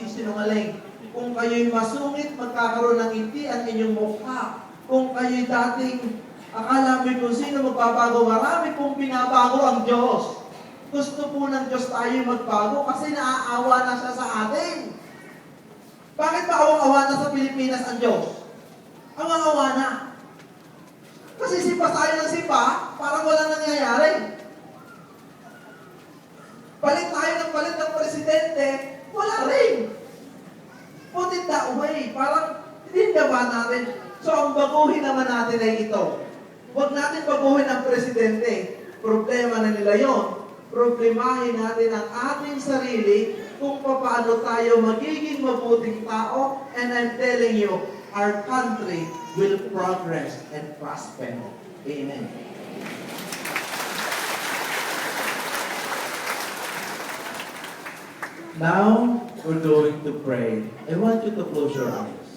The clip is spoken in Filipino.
Sinungaling. Kung kayo'y masungit, magkakaroon ng ngiti ang inyong mukha. Kung kayo'y dating akala mo'y kung sino magbabago, marami pong binabago ang Diyos. Gusto po ng Diyos tayo magbago kasi naaawa na siya sa atin. Bakit ba awang-awa na sa Pilipinas ang Diyos? Awang-awa na. Kasi sipa tayo ng sipa, parang walang nangyayari. Palit tayo ng presidente, wala rin. Put it that way. Parang hindi ba natin? So ang baguhin naman natin ay ito. Huwag natin baguhin ang presidente. Problema na nila yon. Problemahin natin ang ating sarili kung paano tayo magiging mabuting tao. And I'm telling you, our country will progress and prosper. Amen. Now, we're going to pray. I want you to close your eyes.